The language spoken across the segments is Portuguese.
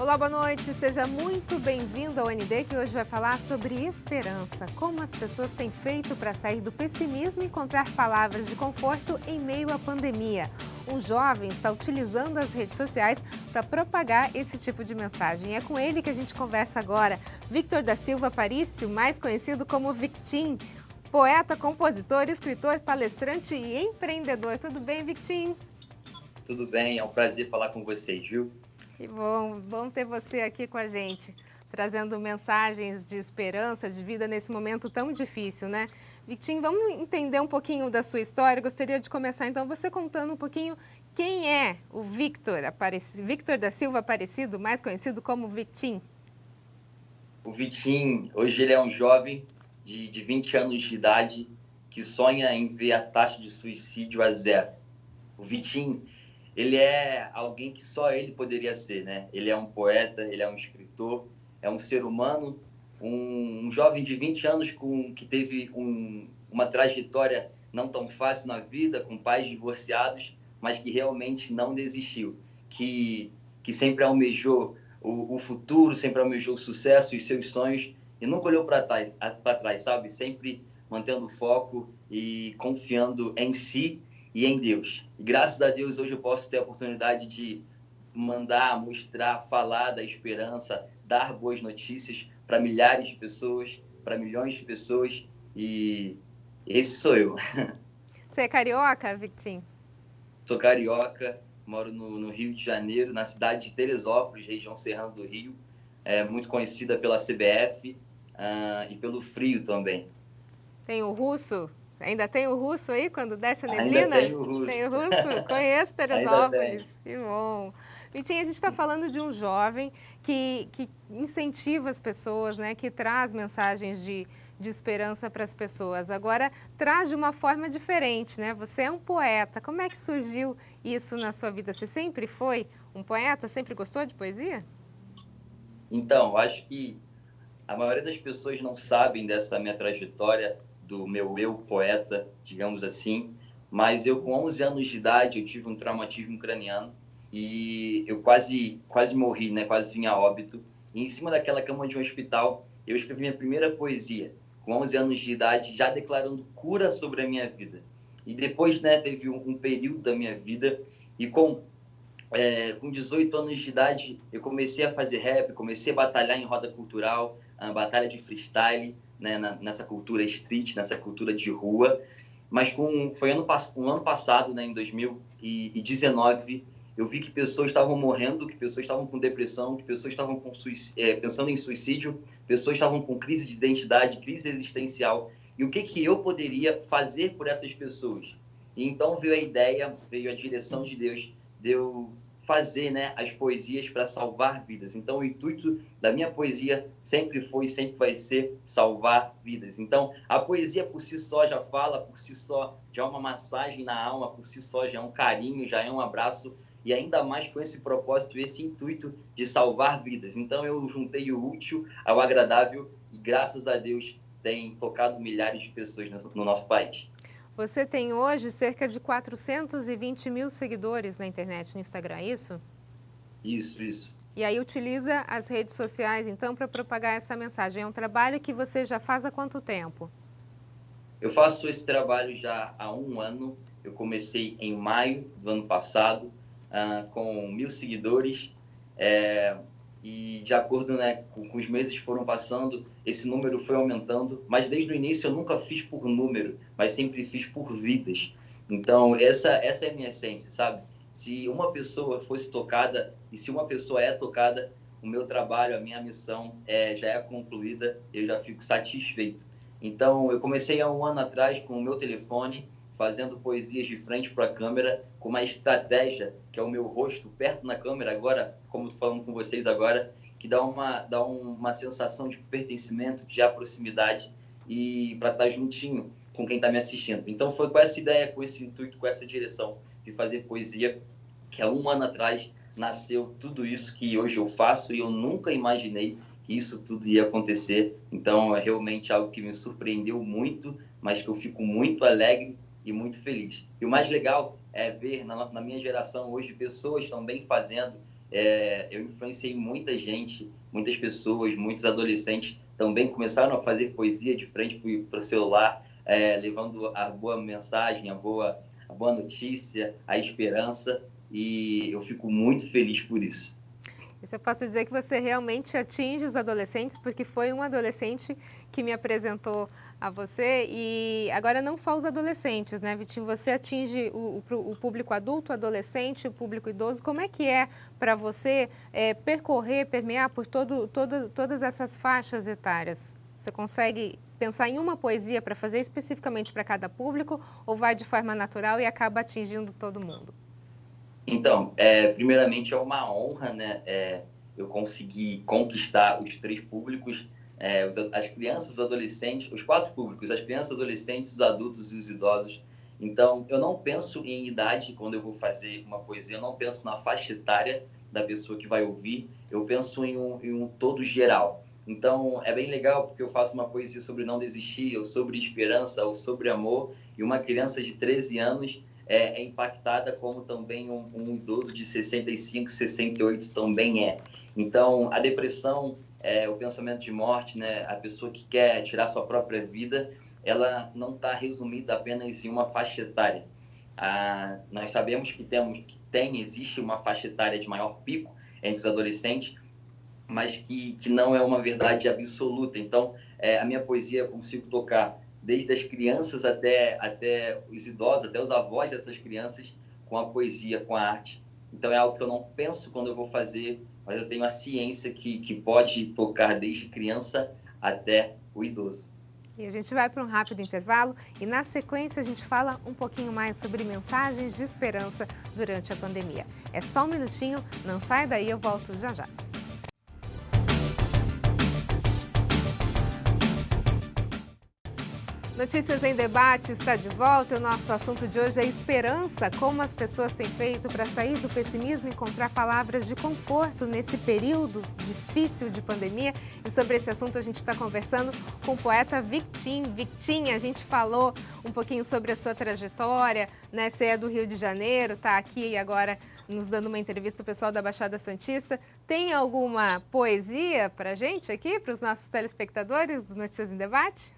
Olá, boa noite. Seja muito bem-vindo ao ND, que hoje vai falar sobre esperança. Como as pessoas têm feito para sair do pessimismo e encontrar palavras de conforto em meio à pandemia. Um jovem está utilizando as redes sociais para propagar esse tipo de mensagem. É com ele que a gente conversa agora. Victor da Silva Parício, mais conhecido como Victim. Poeta, compositor, escritor, palestrante e empreendedor. Tudo bem, Victim? Tudo bem, é um prazer falar com vocês, viu? Que bom ter você aqui com a gente, trazendo mensagens de esperança, de vida nesse momento tão difícil, né? Victim, vamos entender um pouquinho da sua história. Gostaria de começar, então, você contando um pouquinho quem é o Victor da Silva Aparecido, mais conhecido como Victim. O Vitinho, hoje ele é um jovem de 20 anos de idade que sonha em ver a taxa de suicídio a zero. O Vitinho, ele é alguém que só ele poderia ser, né? Ele é um poeta, ele é um escritor, é um ser humano, um jovem de 20 anos que teve uma trajetória não tão fácil na vida, com pais divorciados, mas que realmente não desistiu, que sempre almejou o futuro, sempre almejou o sucesso e seus sonhos e nunca olhou para trás, sabe? Sempre mantendo foco e confiando em si e em Deus. E graças a Deus hoje eu posso ter a oportunidade de mandar, mostrar, falar da esperança, dar boas notícias para milhares de pessoas, para milhões de pessoas, e esse sou eu. Você é carioca, Victim? Sou carioca, moro no Rio de Janeiro, na cidade de Teresópolis, região serrana do Rio, muito conhecida pela CBF e pelo frio também. Tem o russo? Ainda tem o russo aí quando desce a Ainda neblina? tenho russo. Tem o russo? Conheço Ainda Teresópolis. tenho. Que bom. Vitinho, a gente está falando de um jovem que incentiva as pessoas, né? Que traz mensagens de esperança para as pessoas. Agora, traz de uma forma diferente, né? Você é um poeta. Como é que surgiu isso na sua vida? Você sempre foi um poeta? Sempre gostou de poesia? Então, acho que a maioria das pessoas não sabem dessa minha trajetória, do meu eu poeta, digamos assim, mas eu com 11 anos de idade, eu tive um traumatismo craniano e eu quase morri, né? Quase vim a óbito. E em cima daquela cama de um hospital, eu escrevi minha primeira poesia, com 11 anos de idade, já declarando cura sobre a minha vida. E depois, né, teve um período da minha vida e com 18 anos de idade, eu comecei a fazer rap, comecei a batalhar em roda cultural, a batalha de freestyle, né, nessa cultura street, nessa cultura de rua. Mas foi um ano passado, né, em 2019, eu vi que pessoas estavam morrendo, que pessoas estavam com depressão, que pessoas estavam pensando em suicídio, pessoas estavam com crise de identidade, crise existencial. E o que eu poderia fazer por essas pessoas? E então veio a ideia, veio a direção de Deus, de eu fazer, né, as poesias para salvar vidas. Então, o intuito da minha poesia sempre foi e sempre vai ser salvar vidas. Então, a poesia por si só já fala, por si só já é uma massagem na alma, por si só já é um carinho, já é um abraço, e ainda mais com esse propósito, esse intuito de salvar vidas. Então, eu juntei o útil ao agradável e, graças a Deus, tem tocado milhares de pessoas no nosso país. Você tem hoje cerca de 420 mil seguidores na internet, no Instagram, é isso? Isso. E aí utiliza as redes sociais, então, para propagar essa mensagem. É um trabalho que você já faz há quanto tempo? Eu faço esse trabalho já há um ano. Eu comecei em maio do ano passado, com 1.000 seguidores. E de acordo, né, com os meses que foram passando, esse número foi aumentando. Mas desde o início eu nunca fiz por número, mas sempre fiz por vidas. Então, essa é a minha essência, sabe? Se uma pessoa fosse tocada, e se uma pessoa é tocada, o meu trabalho, a minha missão já é concluída, eu já fico satisfeito. Então, eu comecei há um ano atrás com o meu telefone, fazendo poesias de frente para a câmera, com uma estratégia, que é o meu rosto perto na câmera agora, como estou falando com vocês agora, que dá uma sensação de pertencimento, de proximidade e para estar juntinho com quem está me assistindo. Então, foi com essa ideia, com esse intuito, com essa direção de fazer poesia, que há um ano atrás nasceu tudo isso que hoje eu faço e eu nunca imaginei que isso tudo ia acontecer. Então, é realmente algo que me surpreendeu muito, mas que eu fico muito alegre e muito feliz. E o mais legal é ver na minha geração hoje pessoas também fazendo eu influenciei muita gente, muitas pessoas, muitos adolescentes também começaram a fazer poesia de frente para o celular, levando a boa mensagem, a boa notícia, a esperança, e eu fico muito feliz por isso. Isso eu posso dizer que você realmente atinge os adolescentes, porque foi um adolescente que me apresentou a você e agora não só os adolescentes, né, Vitinho? Você atinge o público adulto, adolescente, o público idoso. Como é que é para você permear por todas essas faixas etárias? Você consegue pensar em uma poesia para fazer especificamente para cada público ou vai de forma natural e acaba atingindo todo mundo? Então, primeiramente é uma honra, né, eu conseguir conquistar os 3 públicos, as crianças, os adolescentes, os 4 públicos, as crianças, adolescentes, os adultos e os idosos. Então, eu não penso em idade quando eu vou fazer uma poesia, eu não penso na faixa etária da pessoa que vai ouvir, eu penso em um todo geral. Então, é bem legal porque eu faço uma poesia sobre não desistir, ou sobre esperança, ou sobre amor, e uma criança de 13 anos é impactada, como também um idoso de 65, 68 também é. Então, a depressão, o pensamento de morte, né, a pessoa que quer tirar sua própria vida, ela não está resumida apenas em uma faixa etária. Nós sabemos que existe uma faixa etária de maior pico entre os adolescentes, mas que não é uma verdade absoluta. Então, a minha poesia eu consigo tocar desde as crianças até os idosos, até os avós dessas crianças, com a poesia, com a arte. Então, é algo que eu não penso quando eu vou fazer, mas eu tenho a ciência que pode tocar desde criança até o idoso. E a gente vai para um rápido intervalo e, na sequência, a gente fala um pouquinho mais sobre mensagens de esperança durante a pandemia. É só um minutinho, não sai daí, eu volto já já. Notícias em Debate está de volta. O nosso assunto de hoje é esperança. Como as pessoas têm feito para sair do pessimismo e encontrar palavras de conforto nesse período difícil de pandemia. E sobre esse assunto a gente está conversando com o poeta Victim. Victim, a gente falou um pouquinho sobre a sua trajetória, né? Você é do Rio de Janeiro, está aqui agora nos dando uma entrevista, o pessoal da Baixada Santista. Tem alguma poesia para a gente aqui, para os nossos telespectadores do Notícias em Debate?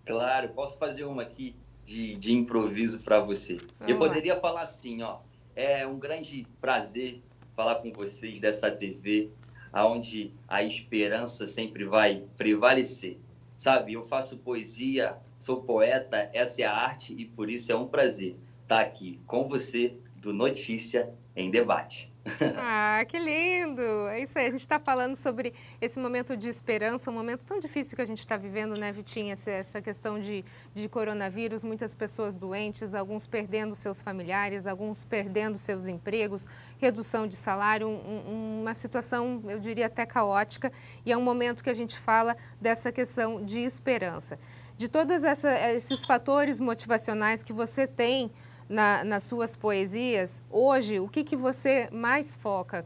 Claro, posso fazer uma aqui de improviso para você. Eu poderia falar assim, ó, é um grande prazer falar com vocês dessa TV, onde a esperança sempre vai prevalecer. Sabe, eu faço poesia, sou poeta, essa é a arte e por isso é um prazer estar aqui com você do Notícia em Debate. Ah, que lindo! É isso aí, a gente está falando sobre esse momento de esperança, um momento tão difícil que a gente está vivendo, né, Vitinha? Essa questão de coronavírus, muitas pessoas doentes, alguns perdendo seus familiares, alguns perdendo seus empregos, redução de salário, uma situação, eu diria, até caótica, e é um momento que a gente fala dessa questão de esperança. De todos esses fatores motivacionais que você tem nas suas poesias, hoje, o que você mais foca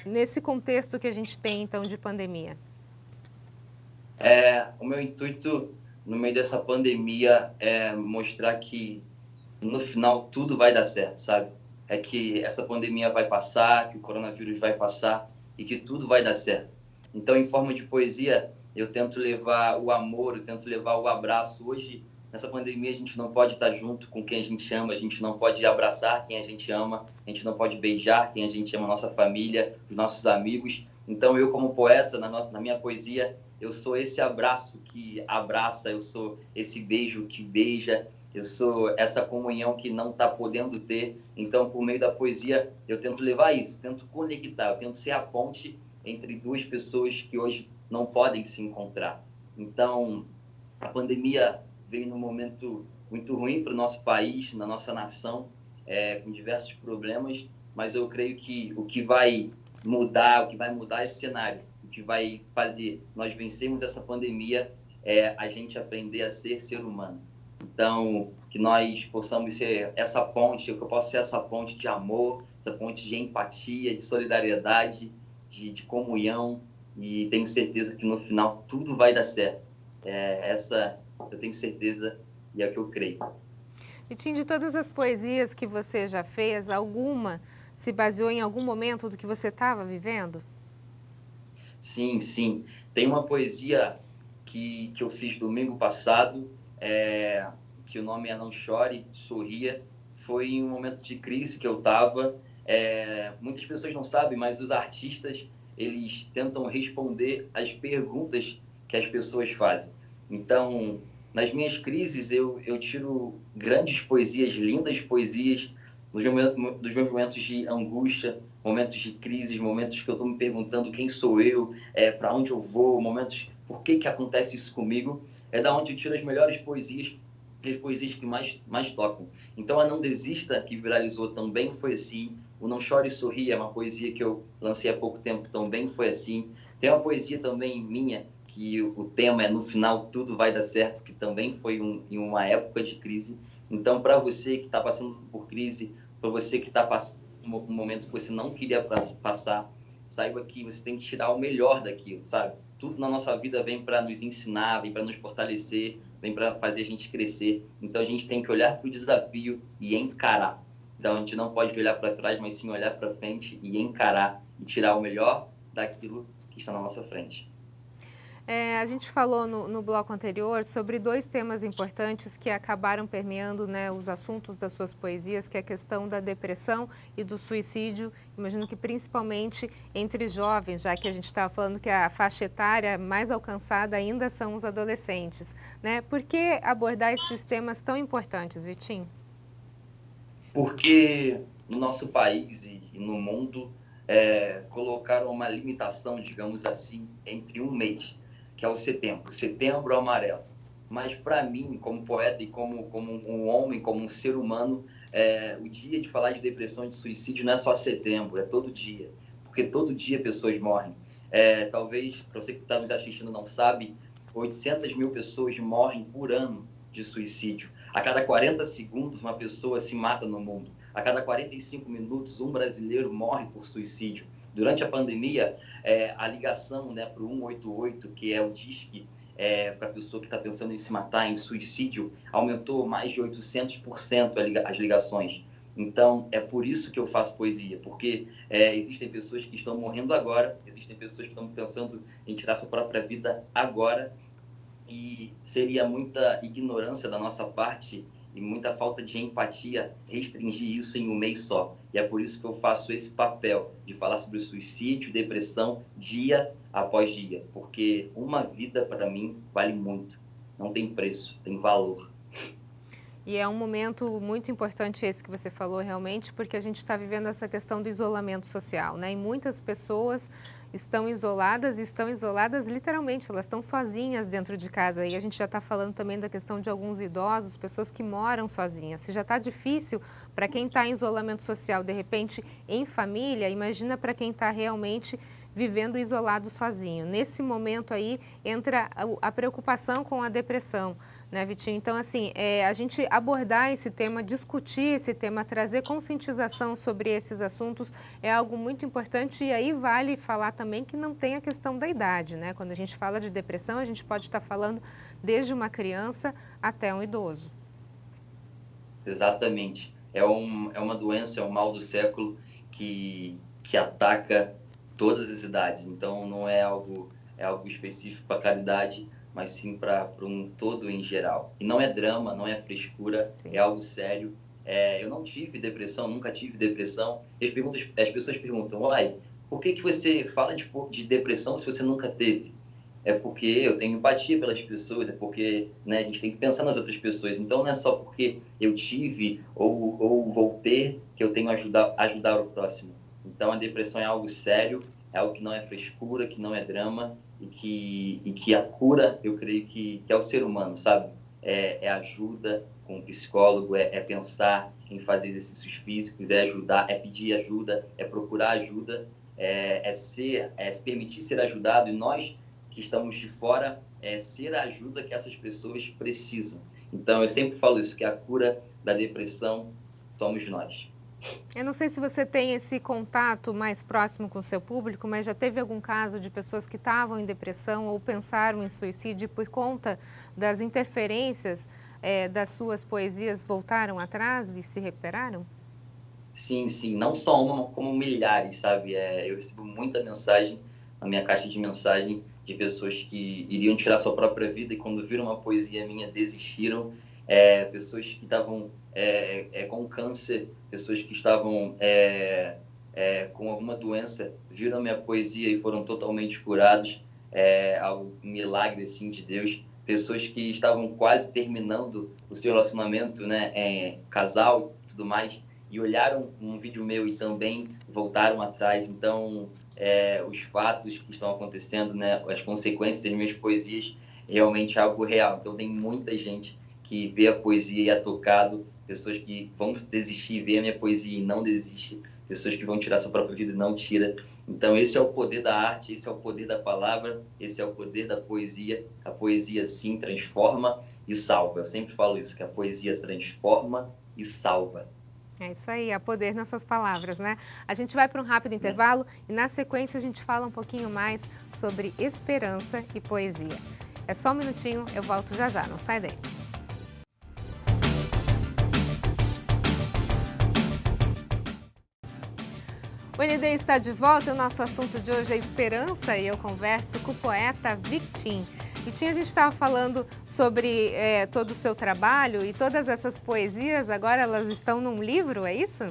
nesse contexto que a gente tem, então, de pandemia? O meu intuito, no meio dessa pandemia, é mostrar que, no final, tudo vai dar certo, sabe? É que essa pandemia vai passar, que o coronavírus vai passar e que tudo vai dar certo. Então, em forma de poesia, eu tento levar o amor, eu tento levar o abraço. Hoje, nessa pandemia, a gente não pode estar junto com quem a gente ama, a gente não pode abraçar quem a gente ama, a gente não pode beijar quem a gente ama, nossa família, os nossos amigos. Então, eu, como poeta, na minha poesia, eu sou esse abraço que abraça, eu sou esse beijo que beija, eu sou essa comunhão que não está podendo ter. Então, por meio da poesia, eu tento levar isso, tento conectar, eu tento ser a ponte entre duas pessoas que hoje não podem se encontrar. Então, a pandemia veio num momento muito ruim para o nosso país, na nossa nação, com diversos problemas, mas eu creio que o que vai mudar esse cenário, o que vai fazer nós vencermos essa pandemia é a gente aprender a ser humano. Então, que nós possamos ser essa ponte, que eu possa ser essa ponte de amor, essa ponte de empatia, de solidariedade, de comunhão, e tenho certeza que no final tudo vai dar certo. Essa eu tenho certeza e é o que eu creio. Vitinho, de todas as poesias que você já fez, alguma se baseou em algum momento do que você estava vivendo? Sim, sim. Tem uma poesia que eu fiz domingo passado, que o nome é Não Chore, Sorria. Foi em um momento de crise que eu estava. Muitas pessoas não sabem, mas os artistas, eles tentam responder às perguntas que as pessoas fazem. Então, nas minhas crises, eu tiro grandes poesias, lindas poesias, dos meus momentos de angústia, momentos de crise, momentos que eu estou me perguntando quem sou eu, para onde eu vou, momentos por que acontece isso comigo, é da onde eu tiro as melhores poesias, as poesias que mais tocam. Então, a Não Desista, que viralizou, também foi assim. O Não Chore e Sorria é uma poesia que eu lancei há pouco tempo, também foi assim. Tem uma poesia também minha, que o tema é No Final Tudo Vai Dar Certo, que também foi em uma época de crise. Então, para você que está passando por crise, para você que está passando um momento que você não queria passar, saiba que você tem que tirar o melhor daquilo, sabe? Tudo na nossa vida vem para nos ensinar, vem para nos fortalecer, vem para fazer a gente crescer. Então a gente tem que olhar para o desafio e encarar. Então a gente não pode olhar para trás, mas sim olhar para frente e encarar e tirar o melhor daquilo que está na nossa frente. A gente falou no bloco anterior sobre dois temas importantes que acabaram permeando, né, os assuntos das suas poesias, que é a questão da depressão e do suicídio. Imagino que principalmente entre jovens, já que a gente estava falando que a faixa etária mais alcançada ainda são os adolescentes, né? Por que abordar esses temas tão importantes, Vitinho? Porque no nosso país e no mundo colocaram uma limitação, digamos assim, entre um mês, que é o setembro amarelo. Mas para mim, como poeta e como um homem, como um ser humano, o dia de falar de depressão e de suicídio não é só setembro, é todo dia, porque todo dia pessoas morrem. Talvez, para você que está nos assistindo não sabe, 800 mil pessoas morrem por ano de suicídio. A cada 40 segundos, uma pessoa se mata no mundo. A cada 45 minutos, um brasileiro morre por suicídio. Durante a pandemia, a ligação, né, para o 188, que é o DISC, para a pessoa que está pensando em se matar, em suicídio, aumentou mais de 800% as ligações. Então, é por isso que eu faço poesia, porque existem pessoas que estão morrendo agora, existem pessoas que estão pensando em tirar sua própria vida agora, e seria muita ignorância da nossa parte e muita falta de empatia restringir isso em um mês só. E é por isso que eu faço esse papel de falar sobre suicídio, depressão, dia após dia, porque uma vida, para mim, vale muito. Não tem preço, tem valor. E é um momento muito importante esse que você falou realmente, porque a gente está vivendo essa questão do isolamento social, né? E muitas pessoas estão isoladas literalmente, elas estão sozinhas dentro de casa. E a gente já está falando também da questão de alguns idosos, pessoas que moram sozinhas. Se já está difícil para quem está em isolamento social, de repente em família, imagina para quem está realmente vivendo isolado sozinho. Nesse momento aí entra a preocupação com a depressão, né, Vitinho? Então, assim, a gente abordar esse tema, discutir esse tema, trazer conscientização sobre esses assuntos é algo muito importante. E aí vale falar também que não tem a questão da idade, né? Quando a gente fala de depressão, a gente pode estar falando desde uma criança até um idoso. Exatamente. É uma doença, é um mal do século que ataca todas as idades. Então, não é algo específico para cada idade, mas sim para um todo em geral. E não é drama, não é frescura, é algo sério. Eu não tive depressão, nunca tive depressão. E as pessoas perguntam, uai, por que você fala de depressão se você nunca teve? É porque eu tenho empatia pelas pessoas, é porque, né, a gente tem que pensar nas outras pessoas. Então, não é só porque eu tive ou vou ter que eu tenho ajudar o próximo. Então, a depressão é algo sério, é algo que não é frescura, que não é drama e que a cura, eu creio que é o ser humano, sabe? É ajuda com o psicólogo, é pensar em fazer exercícios físicos, é ajudar, é pedir ajuda, é procurar ajuda, é se permitir ser ajudado. E nós que estamos de fora, ser a ajuda que essas pessoas precisam. Então, eu sempre falo isso, que a cura da depressão somos nós. Eu não sei se você tem esse contato mais próximo com o seu público, mas já teve algum caso de pessoas que estavam em depressão ou pensaram em suicídio por conta das interferências das suas poesias voltaram atrás e se recuperaram? Sim, sim, não só uma, como milhares, sabe? Eu recebo muita mensagem na minha caixa de mensagem de pessoas que iriam tirar sua própria vida e quando viram uma poesia minha desistiram. Pessoas que estavam com câncer, pessoas que estavam com alguma doença, viram minha poesia e foram totalmente curados. Algo um milagre assim de Deus. Pessoas que estavam quase terminando o seu relacionamento, né, casal e tudo mais, e olharam um vídeo meu e também voltaram atrás. Então, os fatos que estão acontecendo, né, as consequências das minhas poesias, realmente é algo real. Então, tem muita gente que vê a poesia e é tocado, pessoas que vão desistir, vê a minha poesia e não desiste, pessoas que vão tirar sua própria vida e não tira. Então, esse é o poder da arte, esse é o poder da palavra, esse é o poder da poesia. A poesia, sim, transforma e salva. Eu sempre falo isso, que a poesia transforma e salva. É isso aí, há poder nas suas palavras, né? A gente vai para um rápido intervalo e na sequência a gente fala um pouquinho mais sobre esperança e poesia. É só um minutinho, eu volto já já, não sai daí. O ND está de volta e o nosso assunto de hoje é esperança e eu converso com o poeta Vitim. Vitim, a gente estava falando sobre todo o seu trabalho e todas essas poesias, agora elas estão num livro, é isso?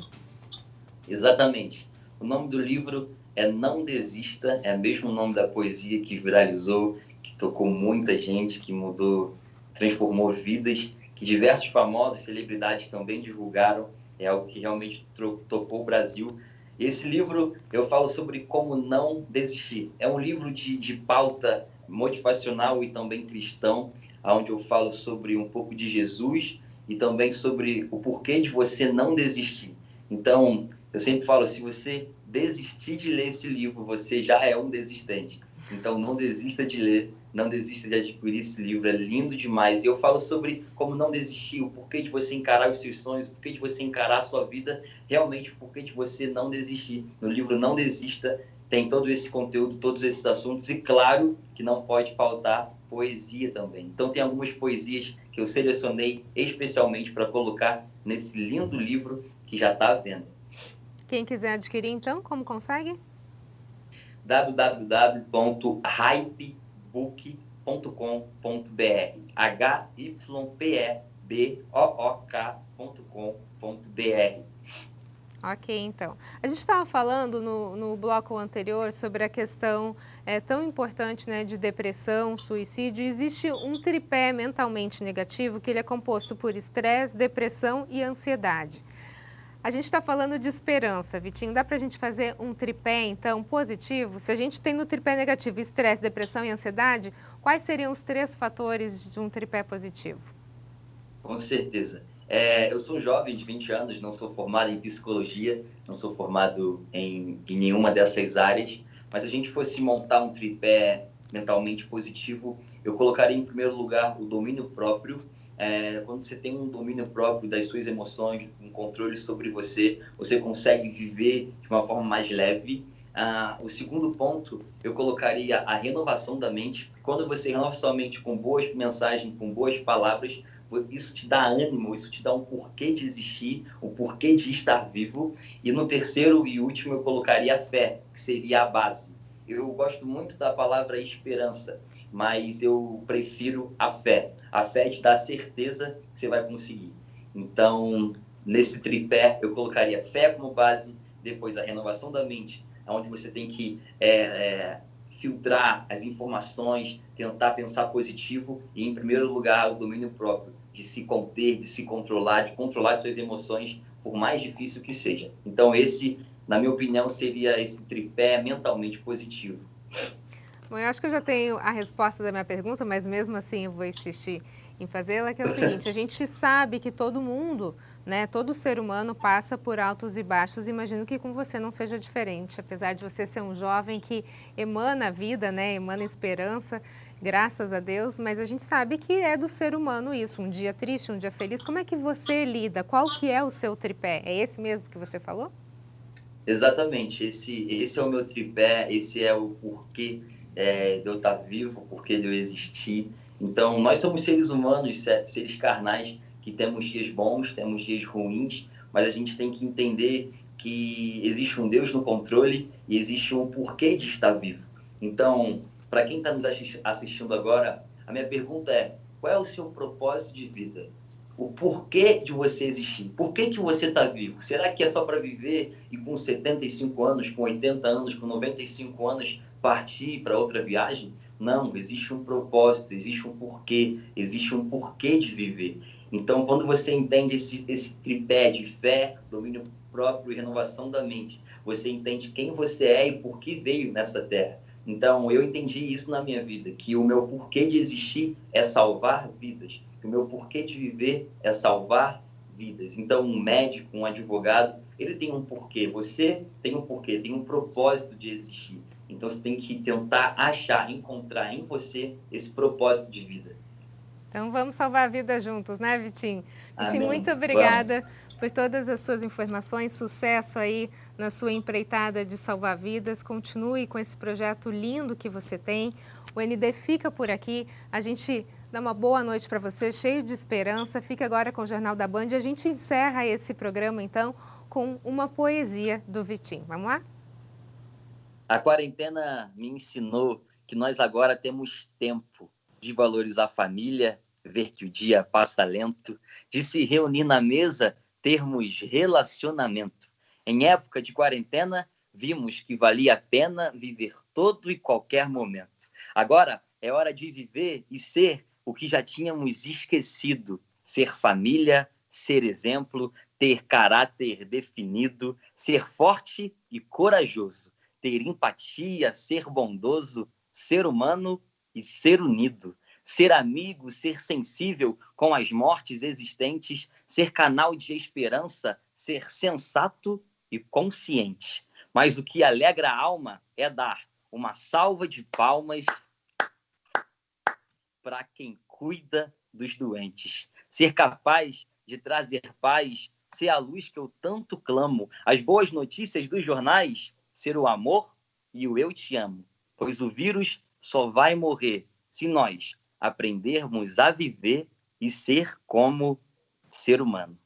Exatamente. O nome do livro é Não Desista, é o mesmo nome da poesia que viralizou, que tocou muita gente, que mudou, transformou vidas, que diversos famosos, celebridades também divulgaram, é algo que realmente tocou o Brasil. Esse livro, eu falo sobre como não desistir. É um livro de pauta motivacional e também cristão, onde eu falo sobre um pouco de Jesus e também sobre o porquê de você não desistir. Então, eu sempre falo, se você desistir de ler esse livro, você já é um desistente. Então, não desista de ler, não desista de adquirir esse livro, é lindo demais. E eu falo sobre como não desistir, o porquê de você encarar os seus sonhos, o porquê de você encarar a sua vida, realmente o porquê de você não desistir. No livro Não Desista, tem todo esse conteúdo, todos esses assuntos, e claro que não pode faltar poesia também. Então, tem algumas poesias que eu selecionei especialmente para colocar nesse lindo livro que já está à venda. Quem quiser adquirir, então, como consegue? www.hypebook.com.br hypebook.com.br. Ok, então. A gente estava falando no bloco anterior sobre a questão tão importante, né, de depressão, suicídio. Existe um tripé mentalmente negativo que ele é composto por estresse, depressão e ansiedade. A gente está falando de esperança, Vitinho. Dá para a gente fazer um tripé, então, positivo? Se a gente tem no tripé negativo estresse, depressão e ansiedade, quais seriam os 3 fatores de um tripé positivo? Com certeza. Eu sou um jovem de 20 anos, não sou formado em psicologia, não sou formado em nenhuma dessas áreas, mas se a gente fosse montar um tripé mentalmente positivo, eu colocaria em primeiro lugar o domínio próprio. Quando você tem um domínio próprio das suas emoções, um controle sobre você, você consegue viver de uma forma mais leve. O segundo ponto, eu colocaria a renovação da mente. Quando você renova sua mente com boas mensagens, com boas palavras, isso te dá ânimo, isso te dá um porquê de existir, um porquê de estar vivo. E no terceiro e último eu colocaria a fé, que seria a base. Eu gosto muito da palavra esperança, mas eu prefiro a fé. A fé te dá certeza que você vai conseguir. Então, nesse tripé, eu colocaria fé como base, depois a renovação da mente, onde você tem que filtrar as informações, tentar pensar positivo e, em primeiro lugar, o domínio próprio, de se conter, de se controlar, de controlar suas emoções, por mais difícil que seja. Então, esse, na minha opinião, seria esse tripé mentalmente positivo. Bom, eu acho que eu já tenho a resposta da minha pergunta, mas mesmo assim eu vou insistir em fazê-la, que é o seguinte, a gente sabe que todo mundo, né, todo ser humano passa por altos e baixos, imagino que com você não seja diferente, apesar de você ser um jovem que emana vida, né, emana esperança, graças a Deus, mas a gente sabe que é do ser humano isso, um dia triste, um dia feliz. Como é que você lida? Qual que é o seu tripé? É esse mesmo que você falou? Exatamente, esse é o meu tripé, esse é o porquê de eu estar vivo, o porquê de eu existir. Então, nós somos seres humanos, seres carnais, que temos dias bons, temos dias ruins, mas a gente tem que entender que existe um Deus no controle e existe um porquê de estar vivo. Então, para quem está nos assistindo agora, a minha pergunta é: qual é o seu propósito de vida? O porquê de você existir? Por que você está vivo? Será que é só para viver e com 75 anos, com 80 anos, com 95 anos partir para outra viagem? Não, existe um propósito, existe um porquê de viver. Então, quando você entende esse tripé de fé, domínio próprio e renovação da mente, você entende quem você é e por que veio nessa terra. Então, eu entendi isso na minha vida, que o meu porquê de existir é salvar vidas, que o meu porquê de viver é salvar vidas. Então, um médico, um advogado, ele tem um porquê, você tem um porquê, tem um propósito de existir. Então, você tem que tentar achar, encontrar em você esse propósito de vida. Então vamos salvar a vida juntos, né, Vitinho? Vitinho, Amém. muito obrigada por todas as suas informações, sucesso aí na sua empreitada de salvar vidas, continue com esse projeto lindo que você tem. O ND fica por aqui, a gente dá uma boa noite para você, cheio de esperança, fica agora com o Jornal da Band e a gente encerra esse programa então com uma poesia do Vitinho. Vamos lá? A quarentena me ensinou que nós agora temos tempo de valorizar a família, ver que o dia passa lento, de se reunir na mesa, termos relacionamento. Em época de quarentena, vimos que valia a pena viver todo e qualquer momento. Agora é hora de viver e ser o que já tínhamos esquecido. Ser família, ser exemplo, ter caráter definido, ser forte e corajoso, ter empatia, ser bondoso, ser humano e ser unido. Ser amigo, ser sensível com as mortes existentes, ser canal de esperança, ser sensato e consciente. Mas o que alegra a alma é dar uma salva de palmas para quem cuida dos doentes. Ser capaz de trazer paz, ser a luz que eu tanto clamo. As boas notícias dos jornais, ser o amor e o eu te amo. Pois o vírus só vai morrer se nós aprendermos a viver e ser como ser humano.